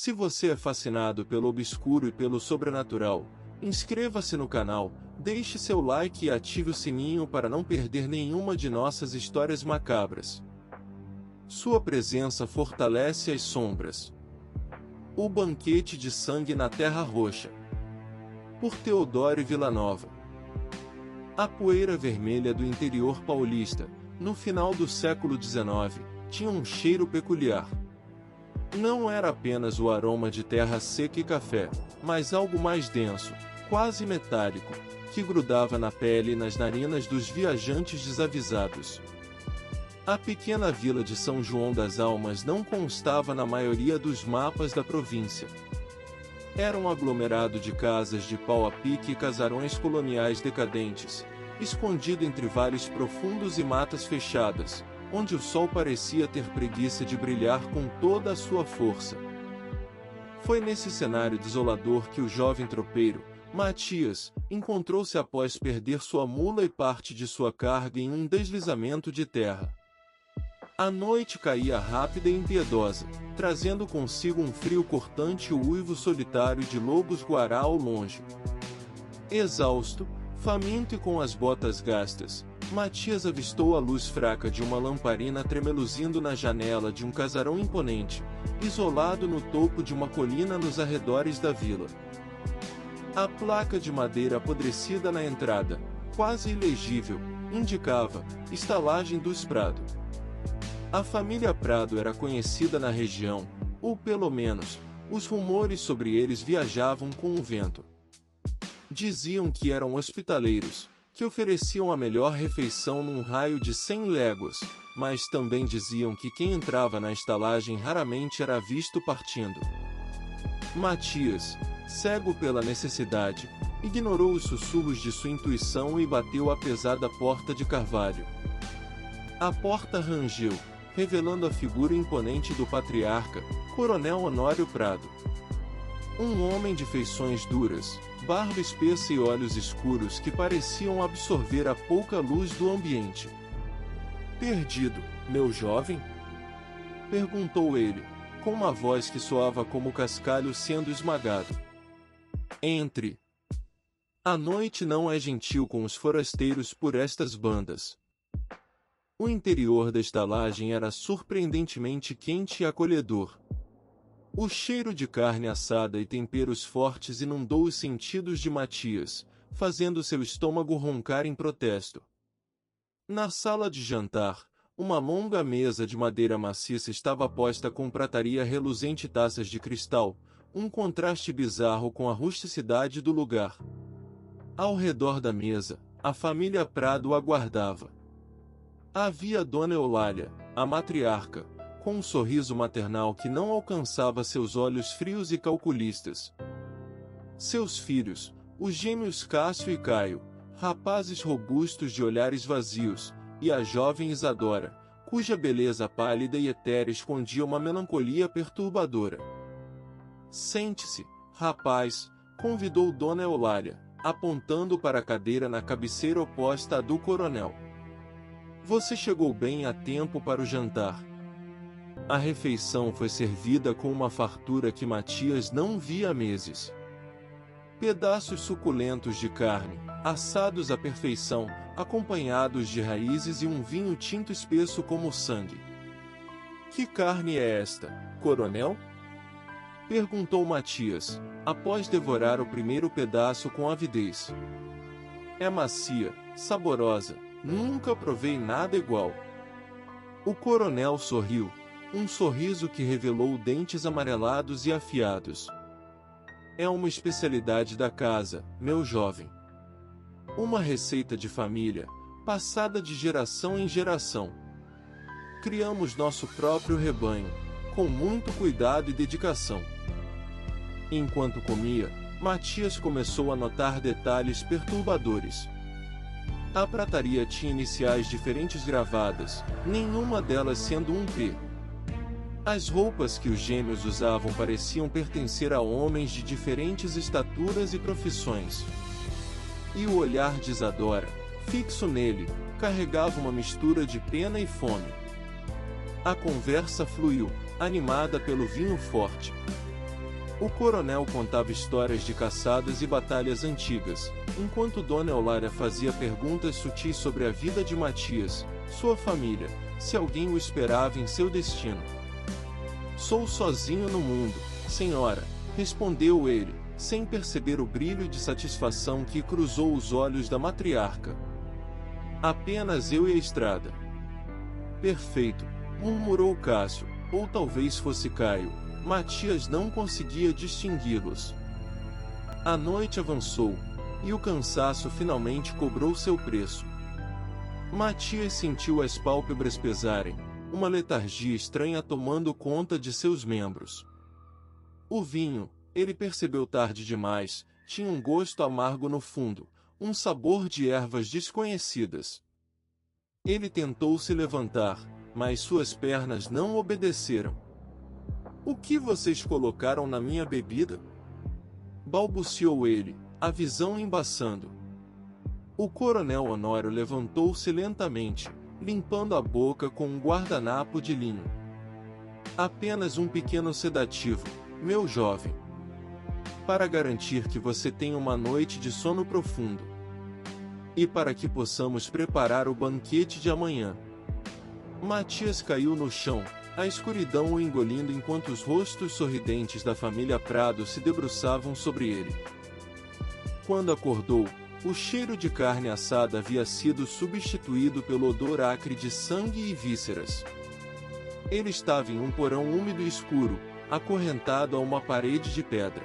Se você é fascinado pelo obscuro e pelo sobrenatural, inscreva-se no canal, deixe seu like e ative o sininho para não perder nenhuma de nossas histórias macabras. Sua presença fortalece as sombras. O Banquete de Sangue na Terra Roxa, por Teodoro Villanova. A poeira vermelha do interior paulista, no final do século XIX, tinha um cheiro peculiar. Não era apenas o aroma de terra seca e café, mas algo mais denso, quase metálico, que grudava na pele e nas narinas dos viajantes desavisados. A pequena vila de São João das Almas não constava na maioria dos mapas da província. Era um aglomerado de casas de pau a pique e casarões coloniais decadentes, escondido entre vales profundos e matas fechadas, onde o sol parecia ter preguiça de brilhar com toda a sua força. Foi nesse cenário desolador que o jovem tropeiro, Matias, encontrou-se após perder sua mula e parte de sua carga em um deslizamento de terra. A noite caía rápida e impiedosa, trazendo consigo um frio cortante e o uivo solitário de lobos-guará ao longe. Exausto, faminto e com as botas gastas, Matias avistou a luz fraca de uma lamparina tremeluzindo na janela de um casarão imponente, isolado no topo de uma colina nos arredores da vila. A placa de madeira apodrecida na entrada, quase ilegível, indicava estalagem dos Prado. A família Prado era conhecida na região, ou pelo menos, os rumores sobre eles viajavam com o vento. Diziam que eram hospitaleiros, que ofereciam a melhor refeição num raio de 100 léguas, mas também diziam que quem entrava na estalagem raramente era visto partindo. Matias, cego pela necessidade, ignorou os sussurros de sua intuição e bateu a pesada porta de carvalho. A porta rangeu, revelando a figura imponente do patriarca, Coronel Honório Prado. Um homem de feições duras, barba espessa e olhos escuros que pareciam absorver a pouca luz do ambiente. "Perdido, meu jovem?" perguntou ele, com uma voz que soava como cascalho sendo esmagado. "Entre. A noite não é gentil com os forasteiros por estas bandas." O interior da estalagem era surpreendentemente quente e acolhedor. O cheiro de carne assada e temperos fortes inundou os sentidos de Matias, fazendo seu estômago roncar em protesto. Na sala de jantar, uma longa mesa de madeira maciça estava posta com prataria reluzente e taças de cristal, um contraste bizarro com a rusticidade do lugar. Ao redor da mesa, a família Prado aguardava. Havia Dona Eulália, a matriarca, com um sorriso maternal que não alcançava seus olhos frios e calculistas. Seus filhos, os gêmeos Cássio e Caio, rapazes robustos de olhares vazios, e a jovem Isadora, cuja beleza pálida e etérea escondia uma melancolia perturbadora. "Sente-se, rapaz", convidou Dona Eulália, apontando para a cadeira na cabeceira oposta à do coronel. "Você chegou bem a tempo para o jantar." A refeição foi servida com uma fartura que Matias não via há meses. Pedaços suculentos de carne, assados à perfeição, acompanhados de raízes e um vinho tinto espesso como sangue. "Que carne é esta, coronel?" perguntou Matias, após devorar o primeiro pedaço com avidez. "É macia, saborosa, nunca provei nada igual." O coronel sorriu, um sorriso que revelou dentes amarelados e afiados. "É uma especialidade da casa, meu jovem. Uma receita de família, passada de geração em geração. Criamos nosso próprio rebanho, com muito cuidado e dedicação." Enquanto comia, Matias começou a notar detalhes perturbadores. A prataria tinha iniciais diferentes gravadas, nenhuma delas sendo um P. As roupas que os gêmeos usavam pareciam pertencer a homens de diferentes estaturas e profissões. E o olhar de Isadora, fixo nele, carregava uma mistura de pena e fome. A conversa fluiu, animada pelo vinho forte. O coronel contava histórias de caçadas e batalhas antigas, enquanto Dona Eulália fazia perguntas sutis sobre a vida de Matias, sua família, se alguém o esperava em seu destino. "Sou sozinho no mundo, senhora", respondeu ele, sem perceber o brilho de satisfação que cruzou os olhos da matriarca. "Apenas eu e a estrada." "Perfeito", murmurou Cássio, ou talvez fosse Caio. Matias não conseguia distingui-los. A noite avançou, e o cansaço finalmente cobrou seu preço. Matias sentiu as pálpebras pesarem, uma letargia estranha tomando conta de seus membros. O vinho, ele percebeu tarde demais, tinha um gosto amargo no fundo, um sabor de ervas desconhecidas. Ele tentou se levantar, mas suas pernas não obedeceram. "O que vocês colocaram na minha bebida?" balbuciou ele, a visão embaçando. O coronel Honório levantou-se lentamente, limpando a boca com um guardanapo de linho. "Apenas um pequeno sedativo, meu jovem. Para garantir que você tenha uma noite de sono profundo. E para que possamos preparar o banquete de amanhã." Matias caiu no chão, a escuridão o engolindo enquanto os rostos sorridentes da família Prado se debruçavam sobre ele. Quando acordou, o cheiro de carne assada havia sido substituído pelo odor acre de sangue e vísceras. Ele estava em um porão úmido e escuro, acorrentado a uma parede de pedra.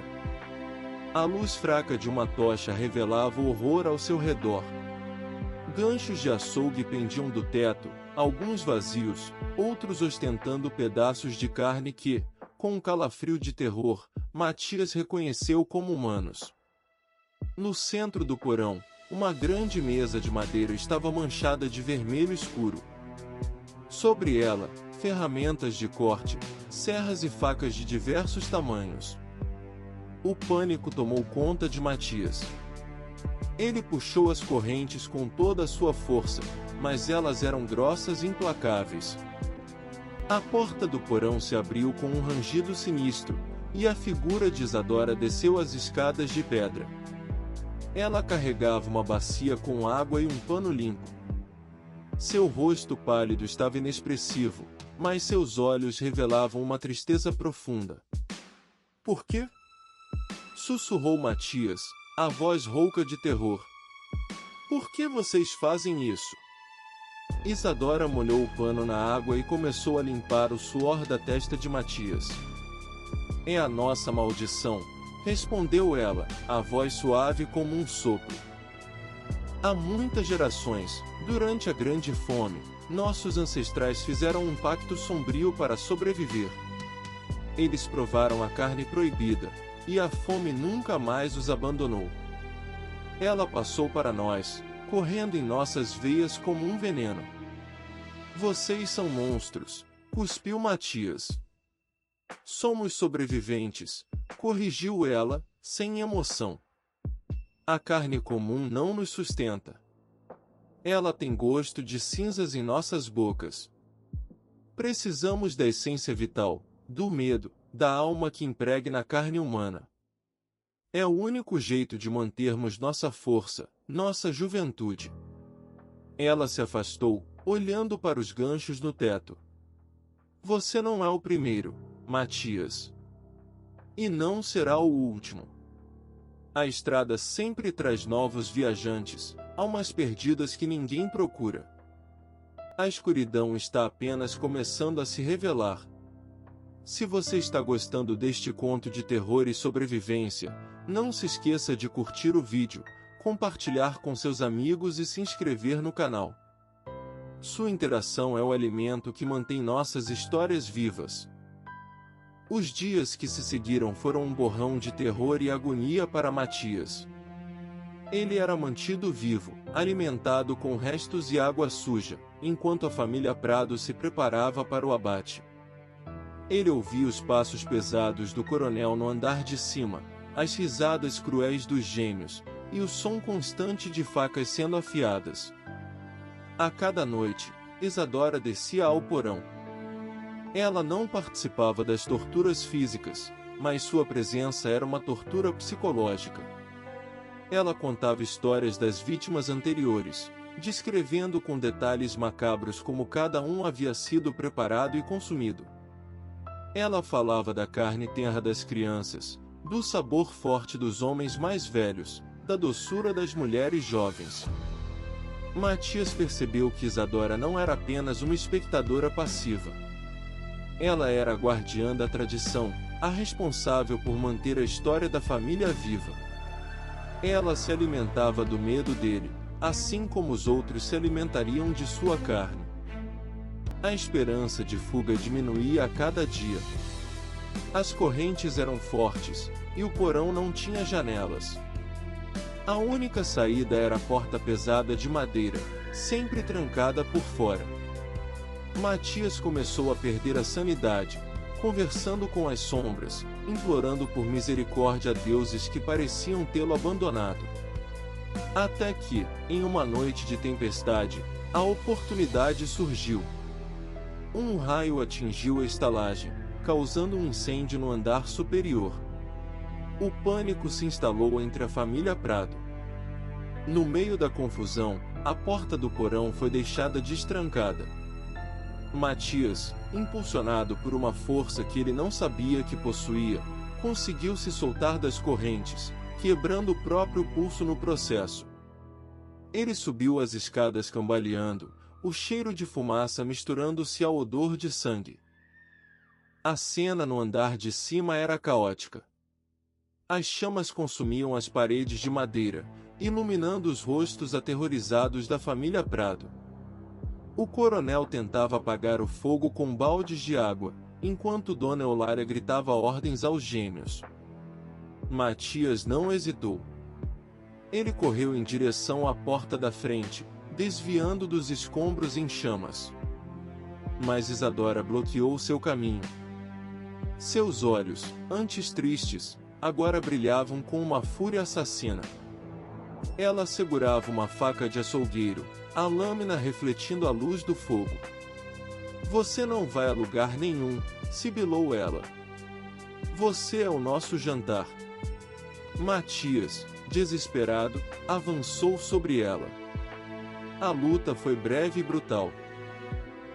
A luz fraca de uma tocha revelava o horror ao seu redor. Ganchos de açougue pendiam do teto, alguns vazios, outros ostentando pedaços de carne que, com um calafrio de terror, Matias reconheceu como humanos. No centro do porão, uma grande mesa de madeira estava manchada de vermelho escuro. Sobre ela, ferramentas de corte, serras e facas de diversos tamanhos. O pânico tomou conta de Matias. Ele puxou as correntes com toda a sua força, mas elas eram grossas e implacáveis. A porta do porão se abriu com um rangido sinistro, e a figura de Isadora desceu as escadas de pedra. Ela carregava uma bacia com água e um pano limpo. Seu rosto pálido estava inexpressivo, mas seus olhos revelavam uma tristeza profunda. "Por quê?" sussurrou Matias, a voz rouca de terror. "Por que vocês fazem isso?" Isadora molhou o pano na água e começou a limpar o suor da testa de Matias. "É a nossa maldição", respondeu ela, a voz suave como um sopro. "Há muitas gerações, durante a Grande Fome, nossos ancestrais fizeram um pacto sombrio para sobreviver. Eles provaram a carne proibida, e a fome nunca mais os abandonou. Ela passou para nós, correndo em nossas veias como um veneno." "Vocês são monstros", cuspiu Matias. "Somos sobreviventes", corrigiu ela, sem emoção. "A carne comum não nos sustenta. Ela tem gosto de cinzas em nossas bocas. Precisamos da essência vital, do medo, da alma que impregna a carne humana. É o único jeito de mantermos nossa força, nossa juventude." Ela se afastou, olhando para os ganchos no teto. "Você não é o primeiro, Matias. E não será o último. A estrada sempre traz novos viajantes, almas perdidas que ninguém procura. A escuridão está apenas começando a se revelar. Se você está gostando deste conto de terror e sobrevivência, não se esqueça de curtir o vídeo, compartilhar com seus amigos e se inscrever no canal. Sua interação é o alimento que mantém nossas histórias vivas. Os dias que se seguiram foram um borrão de terror e agonia para Matias. Ele era mantido vivo, alimentado com restos e água suja, enquanto a família Prado se preparava para o abate. Ele ouvia os passos pesados do coronel no andar de cima, as risadas cruéis dos gêmeos, e o som constante de facas sendo afiadas. A cada noite, Isadora descia ao porão. Ela não participava das torturas físicas, mas sua presença era uma tortura psicológica. Ela contava histórias das vítimas anteriores, descrevendo com detalhes macabros como cada um havia sido preparado e consumido. Ela falava da carne tenra das crianças, do sabor forte dos homens mais velhos, da doçura das mulheres jovens. Matias percebeu que Isadora não era apenas uma espectadora passiva. Ela era a guardiã da tradição, a responsável por manter a história da família viva. Ela se alimentava do medo dele, assim como os outros se alimentariam de sua carne. A esperança de fuga diminuía a cada dia. As correntes eram fortes, e o porão não tinha janelas. A única saída era a porta pesada de madeira, sempre trancada por fora. Matias começou a perder a sanidade, conversando com as sombras, implorando por misericórdia a deuses que pareciam tê-lo abandonado. Até que, em uma noite de tempestade, a oportunidade surgiu. Um raio atingiu a estalagem, causando um incêndio no andar superior. O pânico se instalou entre a família Prado. No meio da confusão, a porta do porão foi deixada destrancada. Matias, impulsionado por uma força que ele não sabia que possuía, conseguiu se soltar das correntes, quebrando o próprio pulso no processo. Ele subiu as escadas cambaleando, o cheiro de fumaça misturando-se ao odor de sangue. A cena no andar de cima era caótica. As chamas consumiam as paredes de madeira, iluminando os rostos aterrorizados da família Prado. O coronel tentava apagar o fogo com baldes de água, enquanto Dona Eulália gritava ordens aos gêmeos. Matias não hesitou. Ele correu em direção à porta da frente, desviando dos escombros em chamas. Mas Isadora bloqueou seu caminho. Seus olhos, antes tristes, agora brilhavam com uma fúria assassina. Ela segurava uma faca de açougueiro, a lâmina refletindo a luz do fogo. "Você não vai a lugar nenhum", sibilou ela. "Você é o nosso jantar." Matias, desesperado, avançou sobre ela. A luta foi breve e brutal.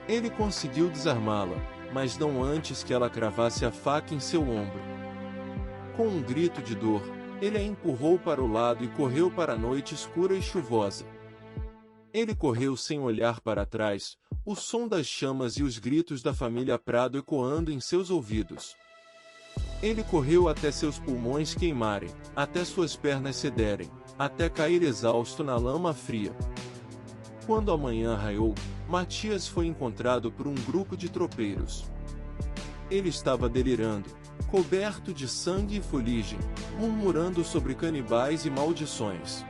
Ele conseguiu desarmá-la, mas não antes que ela cravasse a faca em seu ombro. Com um grito de dor, ele a empurrou para o lado e correu para a noite escura e chuvosa. Ele correu sem olhar para trás, o som das chamas e os gritos da família Prado ecoando em seus ouvidos. Ele correu até seus pulmões queimarem, até suas pernas cederem, até cair exausto na lama fria. Quando a manhã raiou, Matias foi encontrado por um grupo de tropeiros. Ele estava delirando, coberto de sangue e fuligem, murmurando sobre canibais e maldições.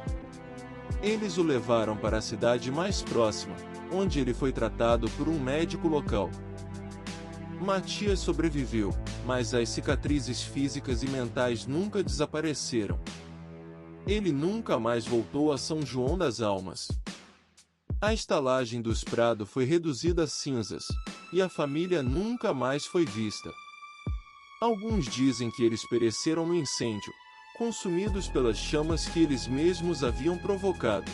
Eles o levaram para a cidade mais próxima, onde ele foi tratado por um médico local. Matias sobreviveu, mas as cicatrizes físicas e mentais nunca desapareceram. Ele nunca mais voltou a São João das Almas. A estalagem dos Prado foi reduzida a cinzas, e a família nunca mais foi vista. Alguns dizem que eles pereceram no incêndio, consumidos pelas chamas que eles mesmos haviam provocado.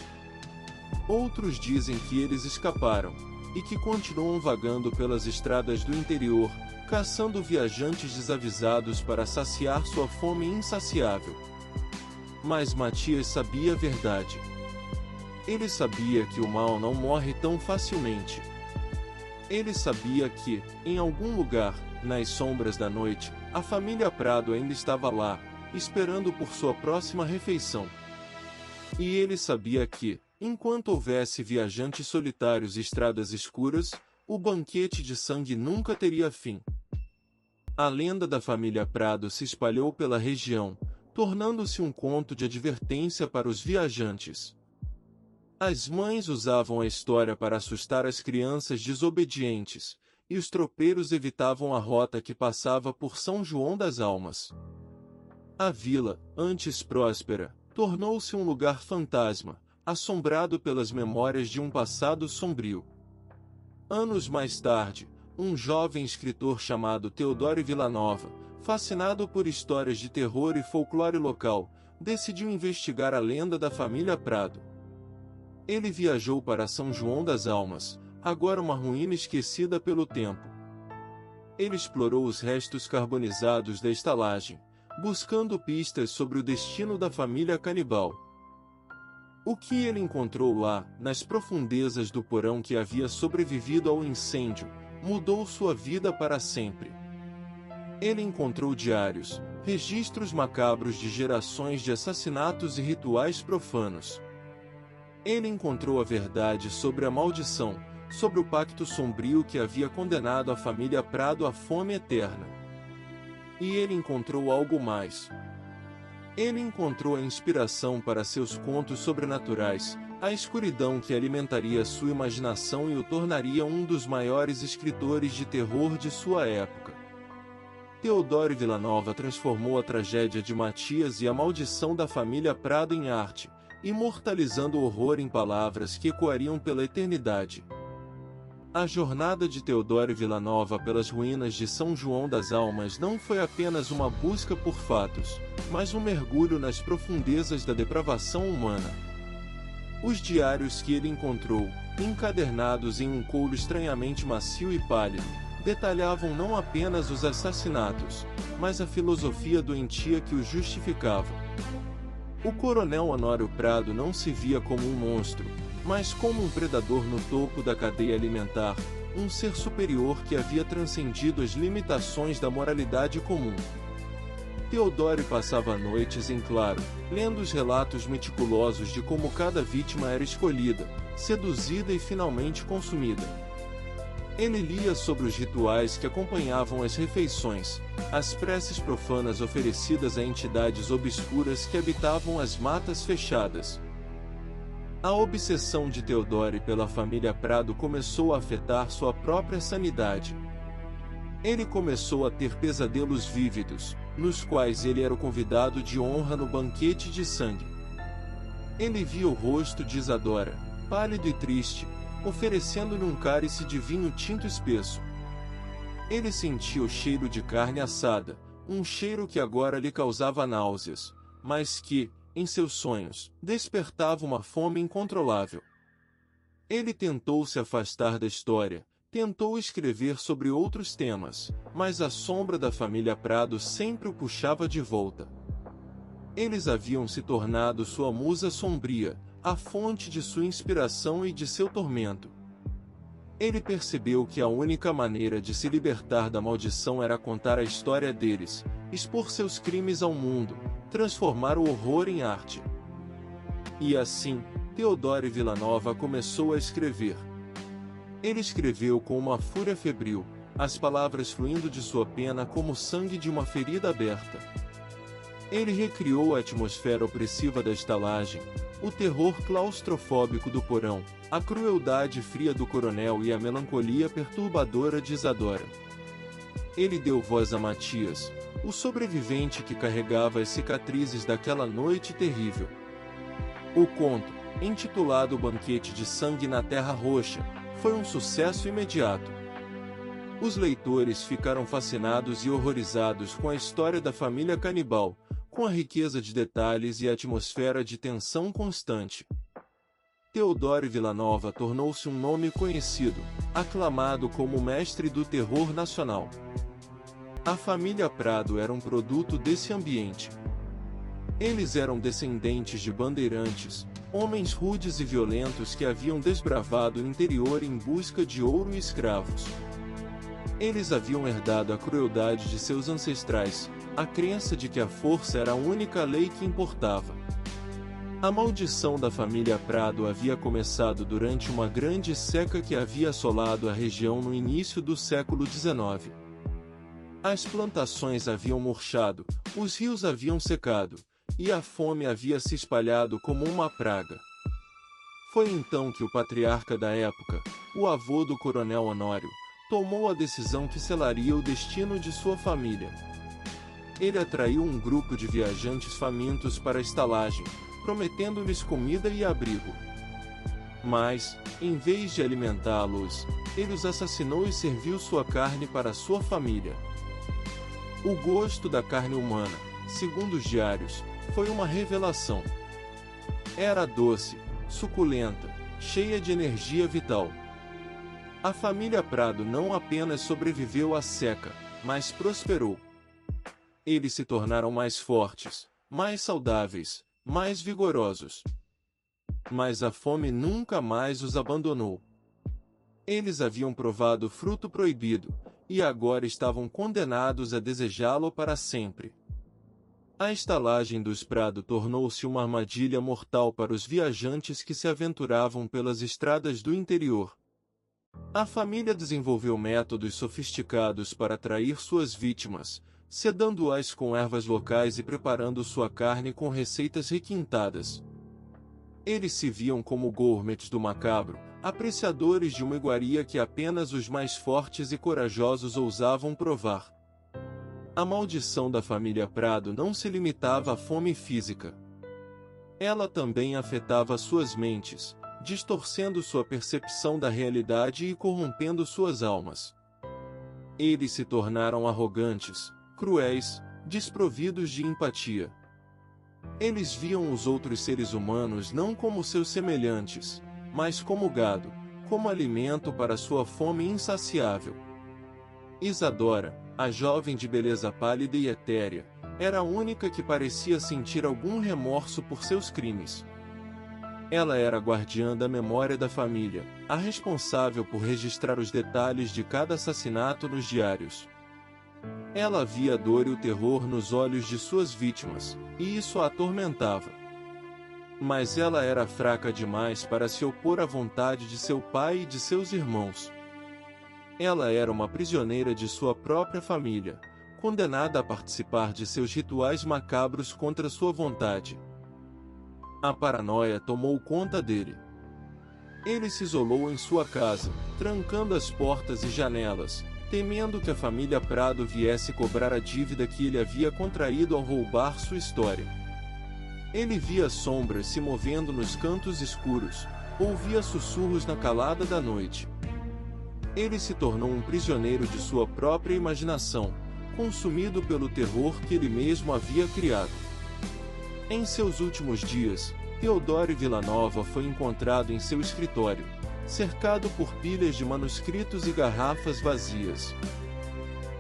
Outros dizem que eles escaparam, e que continuam vagando pelas estradas do interior, caçando viajantes desavisados para saciar sua fome insaciável. Mas Matias sabia a verdade. Ele sabia que o mal não morre tão facilmente. Ele sabia que, em algum lugar, nas sombras da noite, a família Prado ainda estava lá, esperando por sua próxima refeição. E ele sabia que, enquanto houvesse viajantes solitários e estradas escuras, o banquete de sangue nunca teria fim. A lenda da família Prado se espalhou pela região, tornando-se um conto de advertência para os viajantes. As mães usavam a história para assustar as crianças desobedientes, e os tropeiros evitavam a rota que passava por São João das Almas. A vila, antes próspera, tornou-se um lugar fantasma, assombrado pelas memórias de um passado sombrio. Anos mais tarde, um jovem escritor chamado Teodoro Villanova fascinado por histórias de terror e folclore local, decidiu investigar a lenda da família Prado. Ele viajou para São João das Almas, agora uma ruína esquecida pelo tempo. Ele explorou os restos carbonizados da estalagem, buscando pistas sobre o destino da família canibal. O que ele encontrou lá, nas profundezas do porão que havia sobrevivido ao incêndio, mudou sua vida para sempre. Ele encontrou diários, registros macabros de gerações de assassinatos e rituais profanos. Ele encontrou a verdade sobre a maldição, sobre o pacto sombrio que havia condenado a família Prado à fome eterna. E ele encontrou algo mais. Ele encontrou a inspiração para seus contos sobrenaturais, a escuridão que alimentaria sua imaginação e o tornaria um dos maiores escritores de terror de sua época. Teodoro Villanova transformou a tragédia de Matias e a maldição da família Prado em arte, imortalizando o horror em palavras que ecoariam pela eternidade. A jornada de Teodoro Villanova pelas ruínas de São João das Almas não foi apenas uma busca por fatos, mas um mergulho nas profundezas da depravação humana. Os diários que ele encontrou, encadernados em um couro estranhamente macio e pálido, detalhavam não apenas os assassinatos, mas a filosofia doentia que os justificava. O coronel Honório Prado não se via como um monstro, mas como um predador no topo da cadeia alimentar, um ser superior que havia transcendido as limitações da moralidade comum. Teodoro passava noites em claro, lendo os relatos meticulosos de como cada vítima era escolhida, seduzida e finalmente consumida. Ele lia sobre os rituais que acompanhavam as refeições, as preces profanas oferecidas a entidades obscuras que habitavam as matas fechadas. A obsessão de Teodoro pela família Prado começou a afetar sua própria sanidade. Ele começou a ter pesadelos vívidos, nos quais ele era o convidado de honra no banquete de sangue. Ele via o rosto de Isadora, pálido e triste, oferecendo-lhe um cálice de vinho tinto espesso. Ele sentia o cheiro de carne assada, um cheiro que agora lhe causava náuseas, mas que, em seus sonhos, despertava uma fome incontrolável. Ele tentou se afastar da história, tentou escrever sobre outros temas, mas a sombra da família Prado sempre o puxava de volta. Eles haviam se tornado sua musa sombria, a fonte de sua inspiração e de seu tormento. Ele percebeu que a única maneira de se libertar da maldição era contar a história deles, expor seus crimes ao mundo, transformar o horror em arte. E assim, Teodoro Villanova começou a escrever. Ele escreveu com uma fúria febril, as palavras fluindo de sua pena como o sangue de uma ferida aberta. Ele recriou a atmosfera opressiva da estalagem, o terror claustrofóbico do porão, a crueldade fria do coronel e a melancolia perturbadora de Isadora. Ele deu voz a Matias, o sobrevivente que carregava as cicatrizes daquela noite terrível. O conto, intitulado O Banquete de Sangue na Terra Roxa, foi um sucesso imediato. Os leitores ficaram fascinados e horrorizados com a história da família canibal, com a riqueza de detalhes e a atmosfera de tensão constante. Teodoro Villanova tornou-se um nome conhecido, aclamado como o mestre do terror nacional. A família Prado era um produto desse ambiente. Eles eram descendentes de bandeirantes, homens rudes e violentos que haviam desbravado o interior em busca de ouro e escravos. Eles haviam herdado a crueldade de seus ancestrais, a crença de que a força era a única lei que importava. A maldição da família Prado havia começado durante uma grande seca que havia assolado a região no início do século XIX. As plantações haviam murchado, os rios haviam secado, e a fome havia se espalhado como uma praga. Foi então que o patriarca da época, o avô do coronel Honório, tomou a decisão que selaria o destino de sua família. Ele atraiu um grupo de viajantes famintos para a estalagem, prometendo-lhes comida e abrigo. Mas, em vez de alimentá-los, ele os assassinou e serviu sua carne para sua família. O gosto da carne humana, segundo os diários, foi uma revelação. Era doce, suculenta, cheia de energia vital. A família Prado não apenas sobreviveu à seca, mas prosperou. Eles se tornaram mais fortes, mais saudáveis, mais vigorosos. Mas a fome nunca mais os abandonou. Eles haviam provado o fruto proibido, e agora estavam condenados a desejá-lo para sempre. A estalagem dos Prado tornou-se uma armadilha mortal para os viajantes que se aventuravam pelas estradas do interior. A família desenvolveu métodos sofisticados para atrair suas vítimas, sedando-as com ervas locais e preparando sua carne com receitas requintadas. Eles se viam como gourmets do macabro, apreciadores de uma iguaria que apenas os mais fortes e corajosos ousavam provar. A maldição da família Prado não se limitava à fome física. Ela também afetava suas mentes, distorcendo sua percepção da realidade e corrompendo suas almas. Eles se tornaram arrogantes, cruéis, desprovidos de empatia. Eles viam os outros seres humanos não como seus semelhantes, mas como gado, como alimento para sua fome insaciável. Isadora, a jovem de beleza pálida e etérea, era a única que parecia sentir algum remorso por seus crimes. Ela era a guardiã da memória da família, a responsável por registrar os detalhes de cada assassinato nos diários. Ela via a dor e o terror nos olhos de suas vítimas, e isso a atormentava. Mas ela era fraca demais para se opor à vontade de seu pai e de seus irmãos. Ela era uma prisioneira de sua própria família, condenada a participar de seus rituais macabros contra sua vontade. A paranoia tomou conta dele. Ele se isolou em sua casa, trancando as portas e janelas, temendo que a família Prado viesse cobrar a dívida que ele havia contraído ao roubar sua história. Ele via sombras se movendo nos cantos escuros, ouvia sussurros na calada da noite. Ele se tornou um prisioneiro de sua própria imaginação, consumido pelo terror que ele mesmo havia criado. Em seus últimos dias, Teodoro Villanova foi encontrado em seu escritório, cercado por pilhas de manuscritos e garrafas vazias.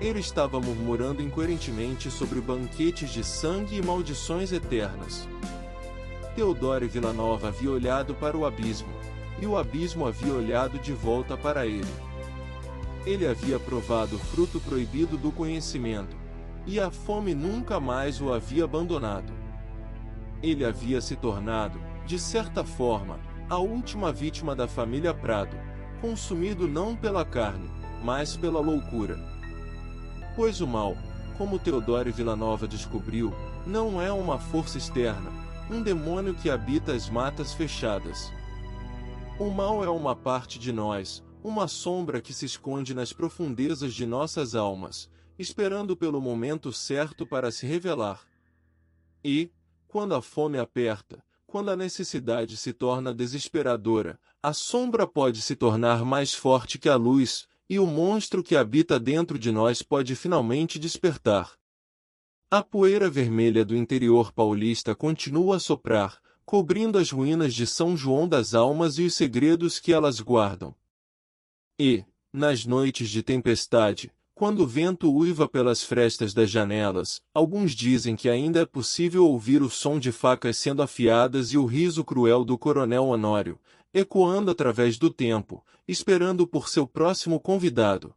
Ele estava murmurando incoerentemente sobre banquetes de sangue e maldições eternas. Teodoro Villanova havia olhado para o abismo, e o abismo havia olhado de volta para ele. Ele havia provado o fruto proibido do conhecimento, e a fome nunca mais o havia abandonado. Ele havia se tornado, de certa forma, a última vítima da família Prado, consumido não pela carne, mas pela loucura. Pois o mal, como Teodoro Villanova descobriu, não é uma força externa, um demônio que habita as matas fechadas. O mal é uma parte de nós, uma sombra que se esconde nas profundezas de nossas almas, esperando pelo momento certo para se revelar. E, quando a fome aperta, quando a necessidade se torna desesperadora, a sombra pode se tornar mais forte que a luz, e o monstro que habita dentro de nós pode finalmente despertar. A poeira vermelha do interior paulista continua a soprar, cobrindo as ruínas de São João das Almas e os segredos que elas guardam. E, nas noites de tempestade, quando o vento uiva pelas frestas das janelas, alguns dizem que ainda é possível ouvir o som de facas sendo afiadas e o riso cruel do coronel Honório, ecoando através do tempo, esperando por seu próximo convidado.